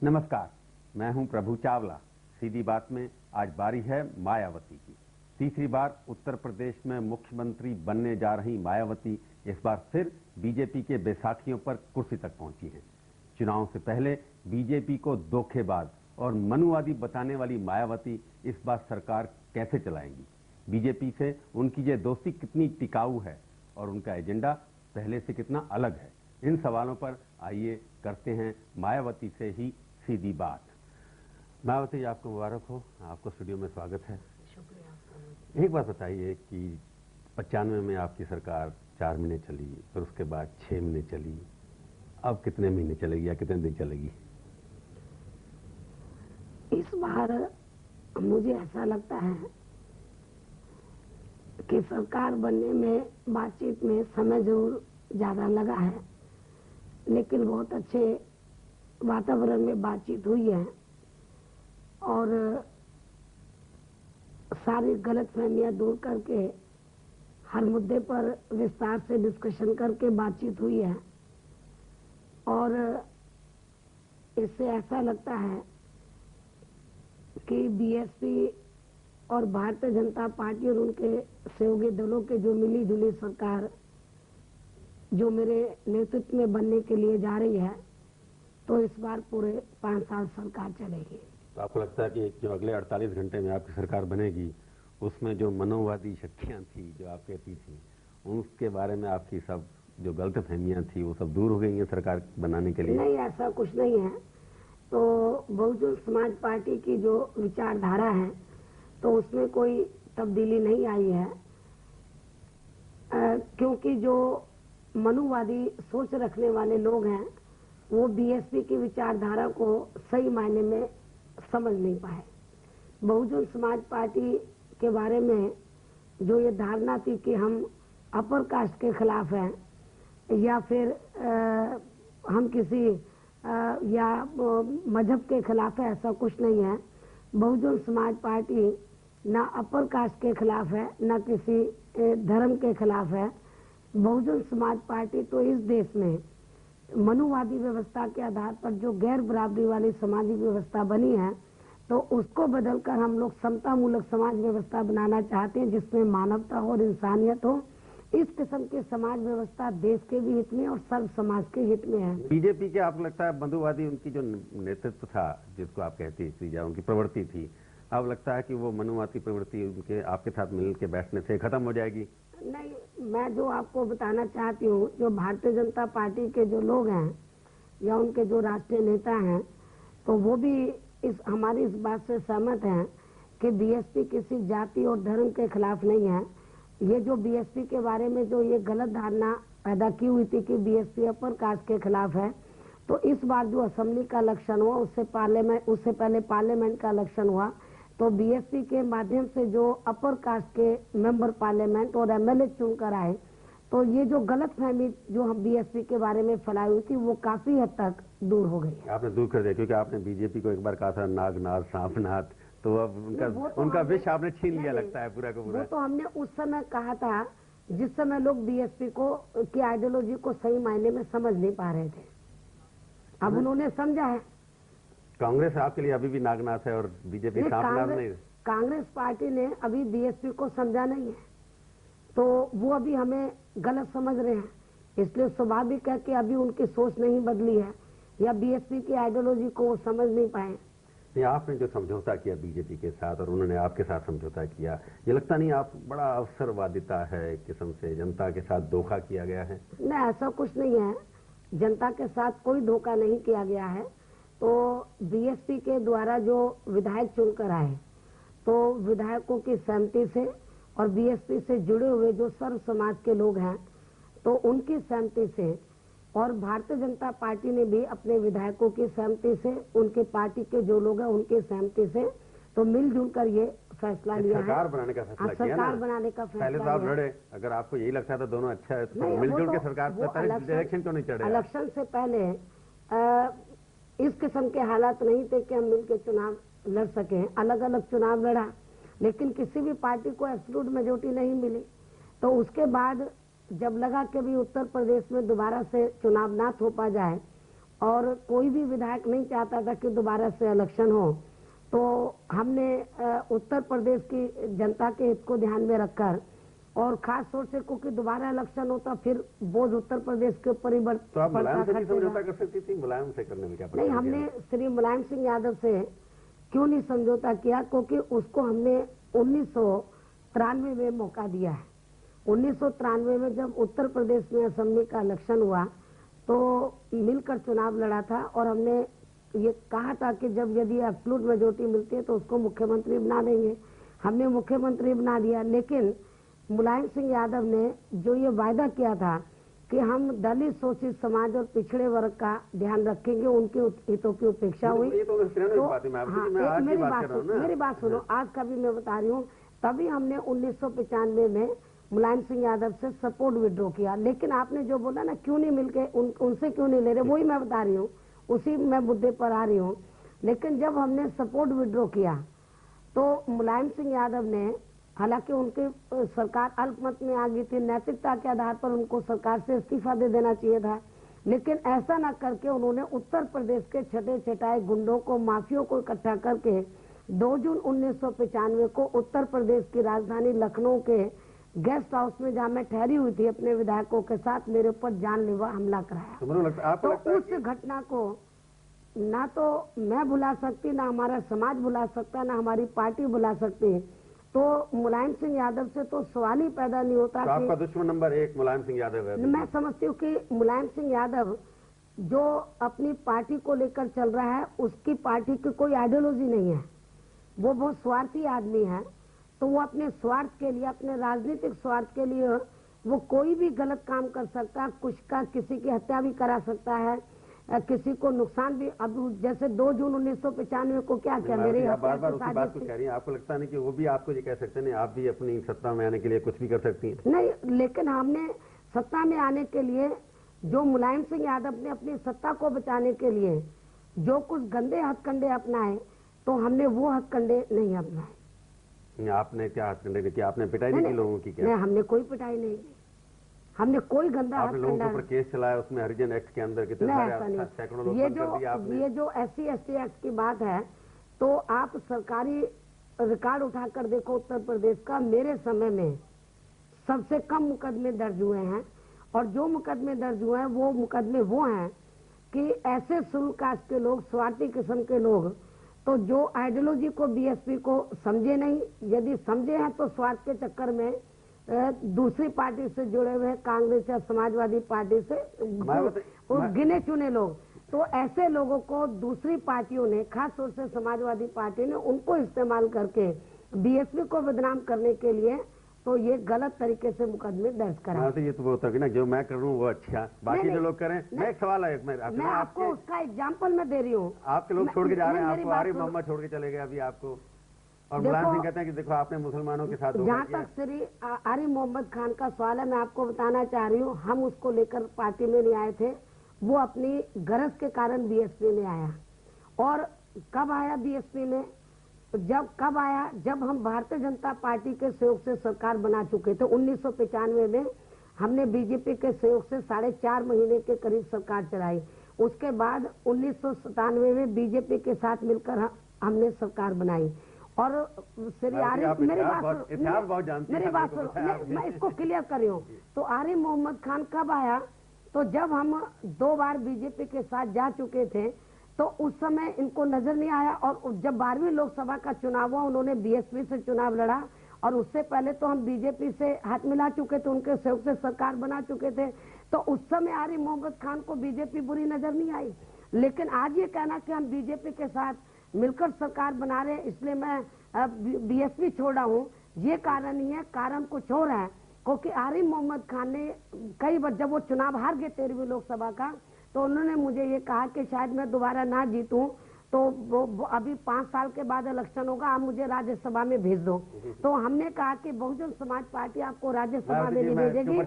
नमस्कार, मैं हूं प्रभु चावला। सीधी बात में आज बारी है मायावती की। तीसरी बार उत्तर प्रदेश में मुख्यमंत्री बनने जा रही मायावती इस बार फिर बीजेपी के बैसाखियों पर कुर्सी तक पहुंची हैं। चुनाव से पहले बीजेपी को धोखेबाज और मनुवादी बताने वाली मायावती इस बार सरकार कैसे चलाएंगी? बीजेपी से उनकी ये दोस्ती कितनी टिकाऊ है और उनका एजेंडा पहले से कितना अलग है? इन सवालों पर आइए करते हैं मायावती से ही सीधी बात। मायावती, आपको मुबारक हो, आपको स्टूडियो में स्वागत है। शुक्रिया। एक बात बताइए कि 95 में आपकी सरकार 4 महीने चली, फिर उसके बाद 6 महीने चली, अब कितने महीने चलेगी या कितने दिन चलेगी? इस बार मुझे ऐसा लगता है कि सरकार बनने में बातचीत में समय जरूर ज्यादा लगा है, लेकिन बहुत अच्छे वातावरण में बातचीत हुई है और सारी गलतफहमियां दूर करके हर मुद्दे पर विस्तार से डिस्कशन करके बातचीत हुई है। और इससे ऐसा लगता है कि बीएसपी और भारतीय जनता पार्टी और उनके सहयोगी दलों के जो मिली जुली सरकार जो मेरे नेतृत्व में बनने के लिए जा रही है, तो इस बार पूरे 5 साल सरकार चलेगी। तो आपको लगता है कि जो अगले 48 घंटे में आपकी सरकार बनेगी, उसमें जो मनोवादी शक्तियां थी जो आप कहती थी, उसके बारे में आपकी सब जो गलतफहमियां थी वो सब दूर हो गई हैं सरकार बनाने के लिए? नहीं, ऐसा कुछ नहीं है। तो बहुजन समाज पार्टी की जो विचारधारा है तो उसमें कोई तब्दीली नहीं आई है, क्योंकि जो मनुवादी सोच रखने वाले लोग हैं वो बीएसपी की विचारधारा को सही मायने में समझ नहीं पाए। बहुजन समाज पार्टी के बारे में जो ये धारणा थी कि हम अपर कास्ट के खिलाफ हैं या फिर हम किसी या मजहब के खिलाफ है, ऐसा कुछ नहीं है। बहुजन समाज पार्टी ना अपर कास्ट के खिलाफ है, ना किसी धर्म के खिलाफ है। बहुजन समाज पार्टी तो इस देश में मनुवादी व्यवस्था के आधार पर जो गैर बराबरी वाली सामाजिक व्यवस्था बनी है, तो उसको बदलकर हम लोग समता मूलक समाज व्यवस्था बनाना चाहते हैं, जिसमें मानवता और इंसानियत हो। इस किस्म की समाज व्यवस्था देश के भी हित में और सर्व समाज के हित में है। बीजेपी के आपको लगता है मनुवादी उनकी जो नेतृत्व था, जिसको आप कहती थी या उनकी प्रवृत्ति थी, अब लगता है कि वो मनुवादी प्रवृत्ति उनके आपके साथ मिल के बैठने से खत्म हो जाएगी? नहीं, मैं जो आपको बताना चाहती हूँ, जो भारतीय जनता पार्टी के जो लोग हैं या उनके जो राष्ट्रीय नेता हैं, तो वो भी हमारी इस बात से सहमत हैं कि बीएसपी किसी जाति और धर्म के खिलाफ नहीं है। ये जो बीएसपी के बारे में जो ये गलत धारणा पैदा की हुई थी कि बीएसपी अपर कास्ट के खिलाफ है, तो इस बार जो असेंबली का इलेक्शन हुआ उससे पहले पार्लियामेंट का इलेक्शन हुआ, तो बीएसपी के माध्यम से जो अपर कास्ट के मेंबर पार्लियामेंट और एमएलए चुनकर आए, तो ये जो गलतफहमी जो हम बीएसपी के बारे में फैलाई हुई थी वो काफी हद तक दूर हो गई। आपने दूर कर दिया, क्योंकि आपने बीजेपी को एक बार कहा था नागनाथ सांपनाथ, तो अब उनका विष आपने छीन लिया लगता है पूरा का पूरा। वो तो हमने उस समय कहा था जिस समय लोग बीएसपी की आइडियोलॉजी को सही मायने में समझ नहीं पा रहे थे। अब उन्होंने समझा है। कांग्रेस आपके लिए अभी भी नागनाथ है और बीजेपी सांपनाथ नहीं? कांग्रेस पार्टी ने अभी बीएसपी को समझा नहीं है, तो वो अभी हमें गलत समझ रहे हैं। इसलिए स्वाभाविक है कि अभी उनकी सोच नहीं बदली है या बीएसपी की आइडियोलॉजी को वो समझ नहीं पाए। नहीं, आपने जो समझौता किया बीजेपी के साथ और उन्होंने आपके साथ समझौता किया, ये लगता नहीं आप बड़ा अवसरवादिता है एक किस्म से, जनता के साथ धोखा किया गया है? नहीं, ऐसा कुछ नहीं है, जनता के साथ कोई धोखा नहीं किया गया है। तो बीएसपी के द्वारा जो विधायक चुनकर आए, तो विधायकों की सहमति से और बीएसपी से जुड़े हुए जो सर्व समाज के लोग हैं, तो उनकी सहमति से, और भारतीय जनता पार्टी ने भी अपने विधायकों की सहमति से, उनके पार्टी के जो लोग हैं उनकी सहमति से, तो मिलजुल कर ये फैसला लिया है। सरकार बनाने का फैसला किया ना? सरकार बनाने का फैसला। पहले तो आप लड़े, अगर आपको यही लगता था दोनों अच्छा है तो मिलजुल के सरकार इलेक्शन क्यों नहीं चढ़े? इलेक्शन से पहले इस किस्म के हालात नहीं थे कि हम मिलकर चुनाव लड़ सके। अलग अलग चुनाव लड़ा, लेकिन किसी भी पार्टी को एब्सोल्यूट मेजोरिटी नहीं मिली। तो उसके बाद जब लगा कि भी उत्तर प्रदेश में दोबारा से चुनाव ना थोपा जाए और कोई भी विधायक नहीं चाहता था कि दोबारा से इलेक्शन हो। तो हमने उत्तर प्रदेश की जनता के हित को ध्यान में रखकर और खास तौर से क्योंकि दोबारा इलेक्शन होता फिर बोझ उत्तर प्रदेश के ऊपर ही तो आप मुलायम से भी समझौता कर सकती थी, मुलायम से करने में क्या नहीं, हमने श्री मुलायम सिंह यादव से क्यों नहीं समझौता किया, क्योंकि उसको हमने 1993 में मौका दिया है। 1993 में जब उत्तर प्रदेश में असेंबली का इलेक्शन हुआ तो मिलकर चुनाव लड़ा था और हमने ये कहा था कि जब यदि एब्सोल्यूट मेजोरिटी मिलती है तो उसको मुख्यमंत्री बना देंगे। हमने मुख्यमंत्री बना दिया, लेकिन मुलायम सिंह यादव ने जो ये वायदा किया था कि हम दलित शोषित समाज और पिछड़े वर्ग का ध्यान रखेंगे, उनके हितों की उपेक्षा हुई। मेरी बात सुनो, आज का भी मैं बता रही हूँ। तभी हमने 1995 में मुलायम सिंह यादव से सपोर्ट विड्रॉ किया। लेकिन आपने जो बोला ना क्यों नहीं मिलके उनसे क्यों नहीं ले रहे, वही मैं बता रही हूँ, उसी मैं मुद्दे पर आ रही हूँ। लेकिन जब हमने सपोर्ट विड्रॉ किया तो मुलायम सिंह यादव ने, हालांकि उनकी सरकार अल्पमत में आ गई थी, नैतिकता के आधार पर उनको सरकार से इस्तीफा दे देना चाहिए था, लेकिन ऐसा न करके उन्होंने उत्तर प्रदेश के छठे छटाए गुंडों को, माफियों को इकट्ठा करके 2 जून 1995 को उत्तर प्रदेश की राजधानी लखनऊ के गेस्ट हाउस में जहाँ मैं ठहरी हुई थी अपने विधायकों के साथ, मेरे ऊपर जानलेवा हमला कराया। तो उस घटना को ना तो मैं भुला सकती, ना हमारा समाज भुला सकता, ना हमारी पार्टी भुला सकती। तो मुलायम सिंह यादव से तो सवाल ही पैदा नहीं होता। तो आपका दुश्मन नंबर 1 मुलायम सिंह यादव है। मैं समझती हूँ कि मुलायम सिंह यादव जो अपनी पार्टी को लेकर चल रहा है, उसकी पार्टी की कोई आइडियोलॉजी नहीं है, वो बहुत स्वार्थी आदमी है। तो वो अपने स्वार्थ के लिए, अपने राजनीतिक स्वार्थ के लिए वो कोई भी गलत काम कर सकता है, कुछ का किसी की हत्या भी करा सकता है, किसी को नुकसान भी। अब जैसे 2 जून 1995 को क्या किया, मेरे बार बार उसी बात को कह रही हैं। आपको लगता नहीं कि वो भी आपको ये कह सकते हैं आप भी अपनी सत्ता में आने के लिए कुछ भी कर सकती हैं? नहीं, लेकिन हमने सत्ता में आने के लिए, जो मुलायम सिंह यादव ने अपनी सत्ता को बचाने के लिए जो कुछ गंदे हथकंडे अपनाए, तो हमने वो हथकंडे नहीं अपनाए। आपने क्या हथकंडे किया? आपने पिटाई नहीं की लोगों की? क्या नहीं, हमने कोई पिटाई नहीं की, हमने कोई गंदा आपने लोगों के ऊपर केस चलाया, उसमें हरिजन एक्ट के अंदर कितने सैकड़ों लोग बंद कर दिए आपने। ये जो SC ST एक्ट की बात है, तो आप सरकारी रिकॉर्ड उठाकर देखो उत्तर प्रदेश का, मेरे समय में सबसे कम मुकदमे दर्ज हुए हैं। और जो मुकदमे दर्ज हुए हैं वो मुकदमे वो हैं कि ऐसे शुल्क कास्ट के लोग, स्वार्थी किस्म के लोग, तो जो आइडियोलॉजी को, BSP को समझे नहीं, यदि समझे हैं तो स्वार्थ के चक्कर में दूसरी पार्टी से जुड़े हुए, कांग्रेस या समाजवादी पार्टी से गिने चुने लोग, तो ऐसे लोगों को दूसरी पार्टियों ने, खास तौर से समाजवादी पार्टी ने, उनको इस्तेमाल करके BSP को बदनाम करने के लिए तो ये गलत तरीके से मुकदमे दर्ज करा। तो ये तो होता है ना, जो मैं कर रहा हूँ वो अच्छा, बाकी जो लोग करें। मैं एक सवाल है, मैं आपको उसका एग्जाम्पल मैं दे रही हूँ। आपके लोग छोड़ के जा रहे हैं, आपको आरिफ मोहम्मद छोड़ के चले गए अभी आपको, और मुलायम सिंह कहते हैं कि देखो आपने मुसलमानों के साथ। जहाँ तक श्री आरिफ मोहम्मद खान का सवाल है, मैं आपको बताना चाह रही हूँ, हम उसको लेकर पार्टी में नहीं आए थे, वो अपनी गरज के कारण BSP में आया। और कब आया BSP में? कब आया? जब हम भारतीय जनता पार्टी के सहयोग से सरकार बना चुके थे। 1995 में हमने BJP के सहयोग से 4.5 महीने के करीब सरकार चलाई। उसके बाद 1997 में BJP के साथ मिलकर हमने सरकार बनाई। और श्री आरिफ, मेरी बात सुनो, मैं इसको क्लियर कर रही हूँ। तो आरिफ मोहम्मद खान कब आया? तो जब हम 2 बार BJP के साथ जा चुके थे, तो उस समय इनको नजर नहीं आया। और जब 12वीं लोकसभा का चुनाव हुआ, उन्होंने BSP से चुनाव लड़ा, और उससे पहले तो हम BJP से हाथ मिला चुके थे, उनके सहयोग से सरकार बना चुके थे। तो उस समय आरिफ मोहम्मद खान को BJP बुरी नजर नहीं आई। लेकिन आज ये कहना कि हम BJP के साथ मिलकर सरकार बना रहे हैं, इसलिए मैं BSP छोड़ा हूँ, ये कारण नहीं है। कारण कुछ और है, क्योंकि आरिफ मोहम्मद खान ने कई बार, जब वो चुनाव हार गए 13वीं लोकसभा का, तो उन्होंने मुझे ये कहा कि शायद मैं दोबारा ना जीतूं, तो वो अभी 5 साल के बाद इलेक्शन होगा, आप मुझे राज्यसभा में भेज दो। तो हमने कहा कि बहुजन समाज पार्टी आपको राज्यसभा में नहीं भेजेगी,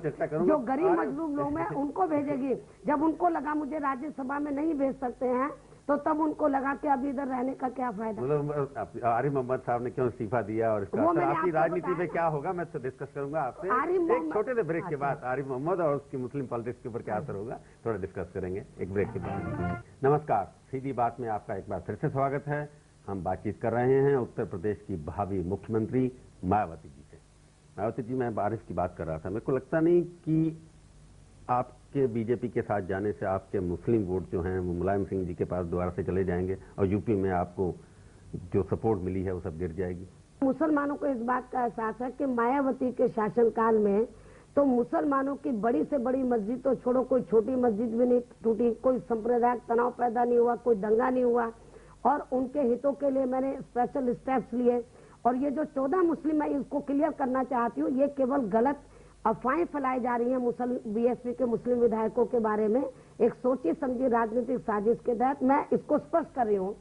जो गरीब मजलूम लोग हैं उनको भेजेगी। जब उनको लगा मुझे राज्यसभा में नहीं भेज सकते हैं, तो तब उनको लगा कि अब इधर रहने का क्या फायदा। मतलब आरिफ मोहम्मद साहब ने क्यों इस्तीफा दिया और इसका असर आपकी राजनीति में क्या होगा, मैं तो डिस्कस करूंगा आपसे एक छोटे से ब्रेक के बाद। आरिफ मोहम्मद और उसकी मुस्लिम पॉलिटिक्स के ऊपर क्या असर होगा थोड़ा डिस्कस करेंगे एक ब्रेक के बाद। नमस्कार, सीधी बात में आपका एक बार फिर से स्वागत है। हम बातचीत कर रहे हैं उत्तर प्रदेश की भावी मुख्यमंत्री मायावती जी से। मायावती जी, मैं आरिफ की बात कर रहा था, मेरे को लगता नहीं कि आपके बीजेपी के साथ जाने से आपके मुस्लिम वोट जो हैं वो मुलायम सिंह जी के पास दोबारा से चले जाएंगे और यूपी में आपको जो सपोर्ट मिली है वो सब गिर जाएगी। मुसलमानों को इस बात का एहसास है कि मायावती के शासनकाल में तो मुसलमानों की बड़ी से बड़ी मस्जिद तो छोड़ो, कोई छोटी मस्जिद भी नहीं टूटी, कोई सांप्रदायिक तनाव पैदा नहीं हुआ, कोई दंगा नहीं हुआ और उनके हितों के लिए मैंने स्पेशल स्टेप्स लिए। और ये जो 14 मुस्लिम, मैं इसको क्लियर करना चाहती हूँ, ये केवल गलत अफवाहें फैलाई जा रही हैं बीएसपी के मुस्लिम विधायकों के बारे में, एक सोची समझी राजनीतिक साजिश के तहत। मैं इसको स्पष्ट कर रही हूँ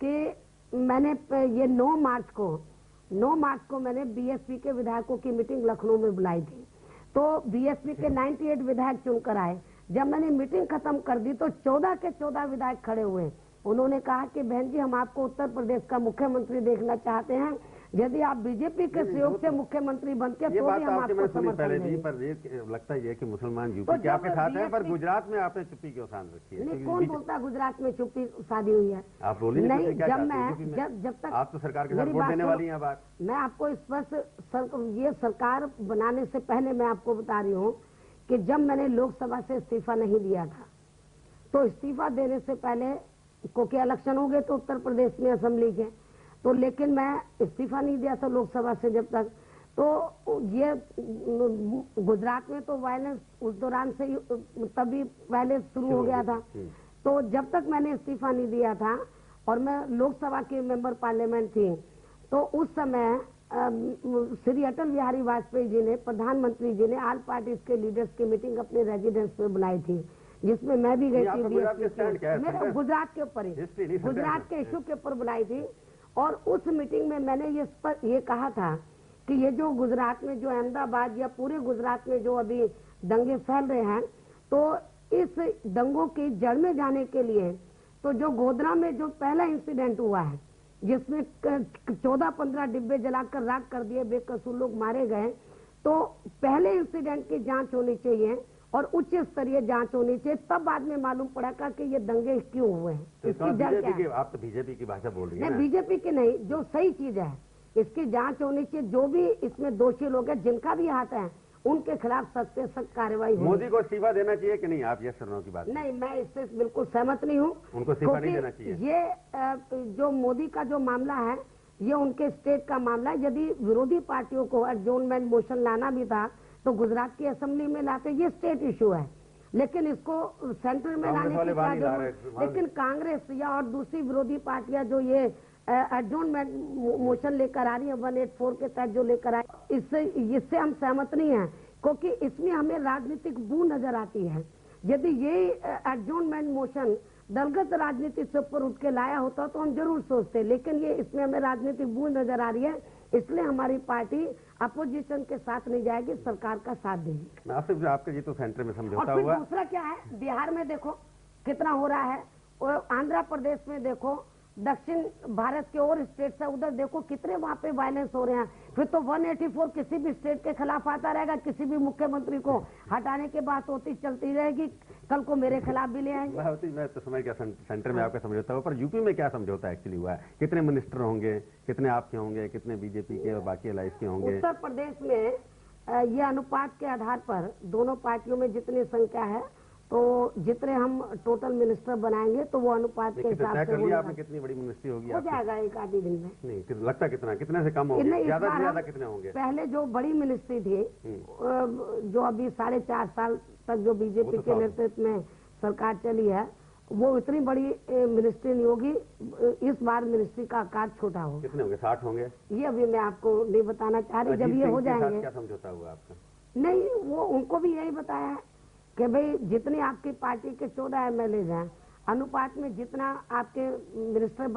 कि मैंने ये 9 मार्च को मैंने बीएसपी के विधायकों की मीटिंग लखनऊ में बुलाई थी। तो बीएसपी के 98 विधायक चुनकर आए। जब मैंने मीटिंग खत्म कर दी तो 14 के 14 विधायक खड़े हुए। उन्होंने कहा कि बहन जी, हम आपको उत्तर प्रदेश का मुख्यमंत्री देखना चाहते हैं, यदि आप बीजेपी के सहयोग से मुख्यमंत्री बनते हैं तो भी हम आपको समर्थन देंगे। पर ये लगता है कि मुस्लमान यूपी के आपके साथ हैं, पर गुजरात में आपने चुप्पी क्यों साध रखी है? नहीं, कौन बोलता है गुजरात में चुप्पी साधी हुई है? आप बोलिए नहीं, जब तक आप तो सरकार के साथ वोट देने वाली हैं। बात मैं आपको स्पष्ट ये सरकार बनाने से पहले मैं आपको बता रही हूँ कि जब मैंने लोकसभा से इस्तीफा नहीं दिया था, तो इस्तीफा देने से पहले क्योंकि इलेक्शन हो गए तो उत्तर प्रदेश में असेंबली के, तो लेकिन मैं इस्तीफा नहीं दिया था लोकसभा से जब तक। तो ये गुजरात में तो वायलेंस उस दौरान से तभी पहले शुरू हो गया था। तो जब तक मैंने इस्तीफा नहीं दिया था और मैं लोकसभा की मेंबर पार्लियामेंट थी, तो उस समय श्री अटल बिहारी वाजपेयी जी ने, प्रधानमंत्री जी ने ऑल पार्टीज के लीडर्स की मीटिंग अपने रेजिडेंस में बुलाई थी, जिसमें मैं भी गई थी। मेरे गुजरात के ऊपर ही, गुजरात के इशू के ऊपर बुलाई थी। और उस मीटिंग में मैंने ये कहा था कि ये जो गुजरात में जो अहमदाबाद या पूरे गुजरात में जो अभी दंगे फैल रहे हैं, तो इस दंगों की जड़ में जाने के लिए तो जो गोधरा में जो पहला इंसिडेंट हुआ है जिसमें 14-15 डिब्बे जलाकर राख कर दिए, बेकसूर लोग मारे गए, तो पहले इंसिडेंट की जांच होनी चाहिए और उच्च स्तरीय जांच होनी चाहिए। तब बाद में मालूम पड़ा कि ये दंगे क्यों हुए हैं, इसकी जड़ क्या है। आप तो बीजेपी की भाषा बोल रही हैं। नहीं, बीजेपी की नहीं, जो सही चीज है इसकी जांच होनी चाहिए। जो भी इसमें दोषी लोग हैं, जिनका भी हाथ है, उनके खिलाफ सख्त से सख्त कार्रवाई हो। मोदी को इस्तीफा देना चाहिए कि नहीं? आप ये सुनो की बात नहीं, मैं इससे बिल्कुल सहमत नहीं हूँ। उनको इस्तीफा नहीं देना चाहिए। ये जो मोदी का जो मामला है, ये उनके स्टेट का मामला है। यदि विरोधी पार्टियों को एडजॉर्नमेंट मोशन लाना भी था तो गुजरात की असेंबली में लाते, ये स्टेट इशू है, लेकिन इसको सेंटर में लाने की क्या जरूरत? लेकिन कांग्रेस या और दूसरी विरोधी पार्टियां जो ये एडजॉर्नमेंट मोशन लेकर आ रही है 184 के तहत जो लेकर आए, इससे हम सहमत नहीं हैं, क्योंकि इसमें हमें राजनीतिक बू नजर आती है। यदि ये एडजॉर्नमेंट मोशन दलगत राजनीति से ऊपर उठ के लाया होता तो हम जरूर सोचते, लेकिन ये इसमें हमें राजनीतिक बू नजर आ रही है, इसलिए हमारी पार्टी अपोजिशन के साथ नहीं जाएगी, सरकार का साथ देगी। आपके ये तो सेंटर में समझौता हुआ। हुआ। दूसरा क्या है, बिहार में देखो कितना हो रहा है, और आंध्र प्रदेश में देखो, दक्षिण भारत के और स्टेट है उधर देखो कितने वहाँ पे वायलेंस हो रहे हैं। फिर तो 184 किसी भी स्टेट के खिलाफ आता रहेगा, किसी भी मुख्यमंत्री को हटाने के बात होती चलती रहेगी, कल को मेरे खिलाफ भी ले आएंगे। मैं तो समझ गया सेंटर में आपका समझौता हुआ, पर यूपी में क्या समझौता एक्चुअली हुआ है? कितने मिनिस्टर होंगे, कितने आपके होंगे, कितने बीजेपी के और बाकी अलायंस के होंगे? उत्तर प्रदेश में ये अनुपात के आधार पर दोनों पार्टियों में जितनी संख्या है, तो जितने हम टोटल मिनिस्टर बनाएंगे तो वो अनुपात के हिसाब से आपने कितनी बड़ी मिनिस्ट्री होगी? हो जाएगा एक आधे दिन में। नहीं लगता कितने से कम होंगे? ज्यादा से ज्यादा कितने होंगे? पहले जो बड़ी मिनिस्ट्री थी, जो अभी 4.5 साल तक जो बीजेपी के नेतृत्व में सरकार चली है, वो इतनी बड़ी मिनिस्ट्री नहीं होगी। इस बार मिनिस्ट्री का आकार छोटा होगा। कितने होंगे? 60 होंगे? ये अभी मैं आपको नहीं बताना चाह रही, जब ये हो जाएंगे। क्या समझौता हुआ आपका? नहीं, वो उनको भी यही बताया है कि भाई जितनी आपकी पार्टी के 14 MLA हैं, अनुपात में जितना आपके मिनिस्टर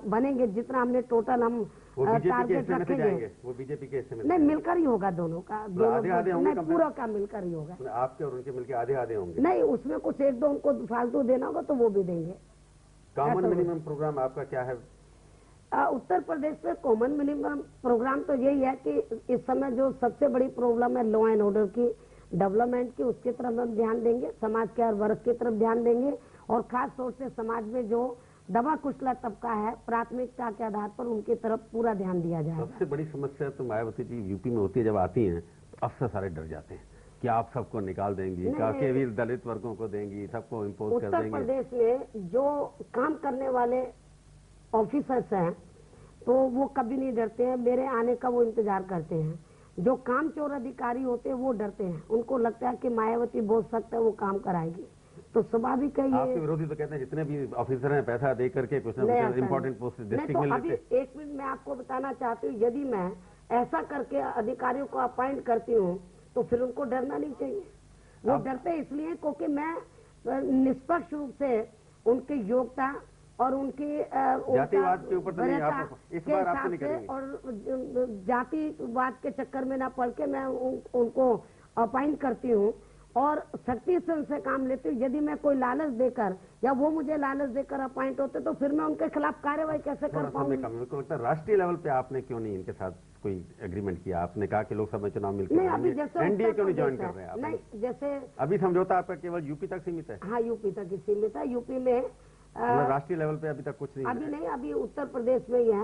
बनेंगे, जितना हमने टोटल हम टारगेट रखेंगे, वो बीजेपी के हिस्से में नहीं, मिलकर ही होगा दोनों का। दोनों पूरा का मिलकर ही होगा। आपके और उनके मिलकर आधे होंगे? नहीं, उसमें कुछ 1-2 उनको फालतू देना होगा तो वो भी देंगे। कॉमन मिनिमम प्रोग्राम आपका क्या है? उत्तर प्रदेश में कॉमन मिनिमम प्रोग्राम तो यही है कि इस समय जो सबसे बड़ी प्रॉब्लम है लॉ एंड ऑर्डर की, डेवलपमेंट की, उसकी तरफ हम ध्यान देंगे, समाज के हर वर्ग की तरफ ध्यान देंगे और खास तौर से समाज में जो दबा कुचला तबका है प्राथमिकता के आधार पर उनकी तरफ पूरा ध्यान दिया जाएगा। सबसे बड़ी समस्या तो मायावती जी यूपी में होती है, जब आती हैं तो अफसर सारे डर जाते हैं कि आप सबको निकाल देंगी, केवल दलित वर्गों को देंगी, सबको इम्पोज कर देंगे। उत्तर प्रदेश में जो काम करने वाले ऑफिसर्स हैं तो वो कभी नहीं डरते हैं, मेरे आने का वो इंतजार करते हैं। जो कामचोर अधिकारी होते हैं वो डरते हैं, उनको लगता है कि मायावती बोल सकता है वो काम कराएगी, तो स्वाभाविक है। आपके विरोधी तो कहते हैं जितने भी ऑफिसर हैं पैसा दे करके कुछ ना कुछ इम्पोर्टेंट पोस्ट डिस्ट्रिक्ट में लेते हैं। अभी एक मिनट मैं आपको बताना चाहती हूँ, यदि मैं ऐसा करके अधिकारियों को अपॉइंट करती हूँ तो फिर उनको डरना नहीं चाहिए। वो डरते इसलिए क्योंकि मैं निष्पक्ष रूप से उनकी योग्यता और उनकी जातिवाद के ऊपर तो नहीं, आप इस बार आप नहीं करेंगे और जातिवाद के चक्कर में ना पड़ के मैं उनको अपॉइंट करती हूँ और सख्ती से उनसे काम लेती हूँ। यदि मैं कोई लालच देकर या वो मुझे लालच देकर अपॉइंट होते तो फिर मैं उनके खिलाफ कार्रवाई कैसे कर पाऊंगी? मेरे को लगता है राष्ट्रीय लेवल पे आपने क्यों नहीं इनके साथ कोई एग्रीमेंट किया? आपने कहा कि लोकसभा चुनाव मिलकर एनडीए क्यों नहीं ज्वाइन कर रहे हैं आप? नहीं, जैसे अभी समझौता आपका केवल यूपी तक सीमित है? हाँ, यूपी तक ही सीमित है। यूपी में राष्ट्रीय लेवल पे अभी तक कुछ नहीं? अभी उत्तर प्रदेश में ही है।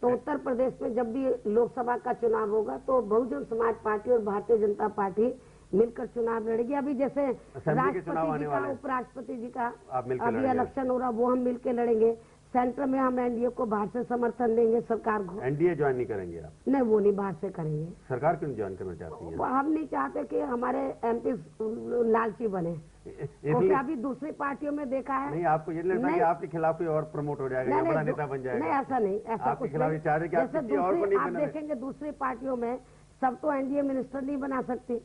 तो उत्तर प्रदेश में जब भी लोकसभा का चुनाव होगा तो बहुजन समाज पार्टी और भारतीय जनता पार्टी मिलकर चुनाव लड़ेगी। अभी जैसे राष्ट्रपति जी का, उपराष्ट्रपति जी का अभी इलेक्शन हो रहा, वो हम मिलकर लड़ेंगे। सेंटर में हम एनडीए को बाहर से समर्थन देंगे, सरकार को। एनडीए ज्वाइन नहीं करेंगे आप? नहीं, वो नहीं, बाहर से करेंगे। सरकार क्यों ज्वाइन करना चाहती है? हम नहीं चाहते कि हमारे एमपी लालची बने, क्योंकि अभी दूसरी पार्टियों में देखा है। नहीं, आपको ये लगता है कि आपके खिलाफ कोई और प्रमोट हो जाएगा, बड़ा नेता बन जाएगा? नहीं, ऐसा नहीं, ऐसा कुछ नहीं। जैसे आप देखेंगे दूसरी पार्टियों में सब तो एनडीए मिनिस्टर नहीं बना सकती,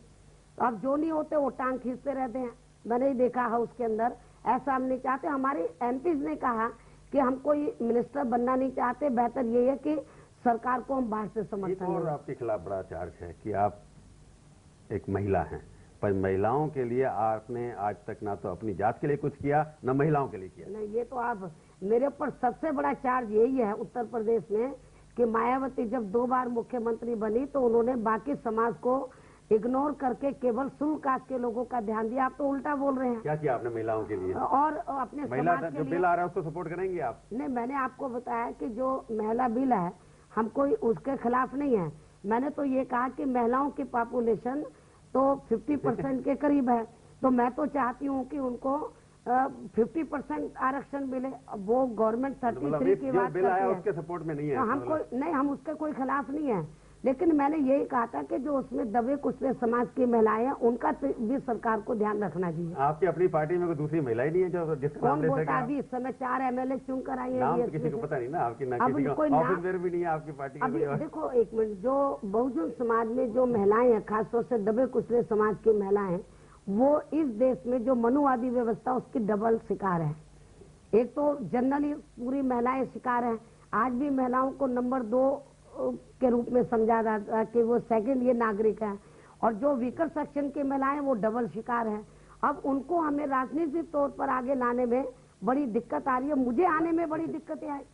अब जो नहीं होते वो टांग खींचते रहते हैं। मैंने ही देखा हाउस के अंदर, ऐसा हम नहीं चाहते। हमारे एमपीज ने कहा कि हम कोई मिनिस्टर बनना नहीं चाहते, बेहतर ये है कि सरकार को हम बाहर से समर्थन दें। और आपके खिलाफ बड़ा चार्ज है कि आप एक महिला हैं, पर महिलाओं के लिए आपने आज तक ना तो अपनी जात के लिए कुछ किया, ना महिलाओं के लिए किया। नहीं, ये तो आप मेरे ऊपर सबसे बड़ा चार्ज यही है उत्तर प्रदेश में कि मायावती जब 2 बार मुख्यमंत्री बनी तो उन्होंने बाकी समाज को इग्नोर करके केवल शुल्क कास्ट के लोगों का ध्यान दिया। आप तो उल्टा बोल रहे हैं। क्या किया आपने महिलाओं के लिए? और अपने महिला समाज जो बिल आ रहा है उसको सपोर्ट करेंगे आप? नहीं, मैंने आपको बताया कि जो महिला बिल है हम कोई उसके खिलाफ नहीं है। मैंने तो ये कहा कि महिलाओं की पॉपुलेशन तो 50% के करीब है, तो मैं तो चाहती हूँ कि उनको 50% आरक्षण मिले। वो गवर्नमेंट 33 की बात करती है, उसके सपोर्ट में नहीं है। हम उसके कोई खिलाफ नहीं है, लेकिन मैंने यही कहा था कि जो उसमें दबे कुचले समाज की महिलाएं हैं उनका भी सरकार को ध्यान रखना चाहिए। आपकी अपनी पार्टी में कोई दूसरी महिला ही नहीं है जो जिसका नाम ले सके? कौन बोलता? अभी इस समय 4 एमएलए चुन कर आई है। नाम तो किसी को पता नहीं ना, आपकी ना किसी को ऑफिस में भी नहीं है आपकी पार्टी अभी देखो एक मिनट, जो बहुजन समाज में जो महिलाएं हैं, खासतौर से दबे कुचले समाज की महिलाएं, वो इस देश में जो मनुवादी व्यवस्था उसकी डबल शिकार है। एक तो जनरली पूरी महिलाएं शिकार है, आज भी महिलाओं को नंबर 2 के रूप में समझा जाता है कि वो सेकंड ये नागरिक है, और जो वीकर सेक्शन की महिलाएं वो डबल शिकार है। अब उनको हमें राजनीतिक तौर पर आगे लाने में बड़ी दिक्कत आ रही है। मुझे आने में बड़ी दिक्कतें आई,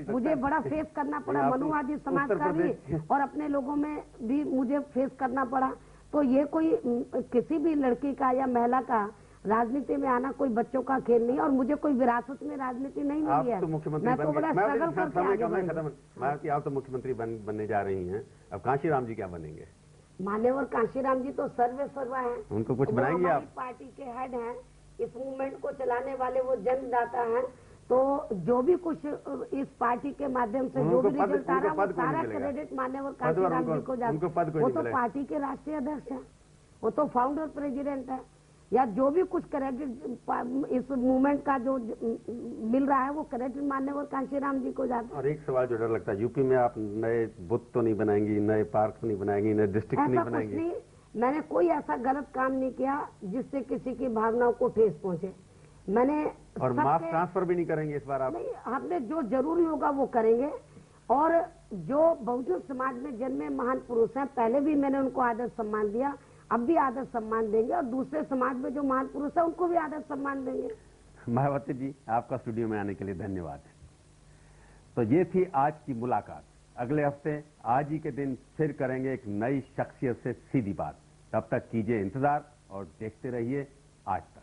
मुझे बड़ा फेस करना पड़ा, मनुवादी समाज का भी और अपने लोगों में भी मुझे फेस करना पड़ा। तो ये कोई किसी भी लड़की का या महिला का राजनीति में आना कोई बच्चों का खेल नहीं है, और मुझे कोई विरासत में राजनीति नहीं मिली है। तो मुख्यमंत्री मैं तो बड़ा स्ट्रगल करके आगे बढ़ी। आप तो मुख्यमंत्री बनने जा रही हैं, अब कांशीराम जी क्या बनेंगे? मान्यवर कांशीराम जी तो सर्वे सर्वा है, उनको कुछ बनाएंगे आप? पार्टी के हेड हैं, इस मूवमेंट को चलाने वाले वो जन्मदाता हैं, तो जो भी कुछ इस पार्टी के माध्यम से जो भी रिजल्ट आ रहा है वो सारा क्रेडिट मान्यवर कांशीराम जी को जाता है। वो तो पार्टी के राष्ट्रीय अध्यक्ष है, वो तो फाउंडर प्रेसिडेंट है, या जो भी कुछ क्रेडिट इस मूवमेंट का जो मिल रहा है वो क्रेडिट मान्यवर कांशीराम जी को जाता है। और एक सवाल जो डर लगता है, यूपी में आप नए बुत तो नहीं बनाएंगी, नए पार्क नहीं बनाएंगी, नए डिस्ट्रिक्ट नहीं बनाएंगी? नहीं, मैंने कोई ऐसा गलत काम नहीं किया जिससे किसी की भावनाओं को ठेस पहुंचे। मैंने और मास ट्रांसफर भी नहीं करेंगे इस बार आप? नहीं, हमने जो जरूरी होगा वो करेंगे, और जो बहुजन समाज में जन्मे महान पुरुष हैं पहले भी मैंने उनको आदर सम्मान दिया, अब भी आदर सम्मान देंगे, और दूसरे समाज में जो महान पुरुष है उनको भी आदर सम्मान देंगे। मायावती जी, आपका स्टूडियो में आने के लिए धन्यवाद। तो ये थी आज की मुलाकात। अगले हफ्ते आज ही के दिन फिर करेंगे एक नई शख्सियत से सीधी बात। तब तक कीजिए इंतजार और देखते रहिए आज तक।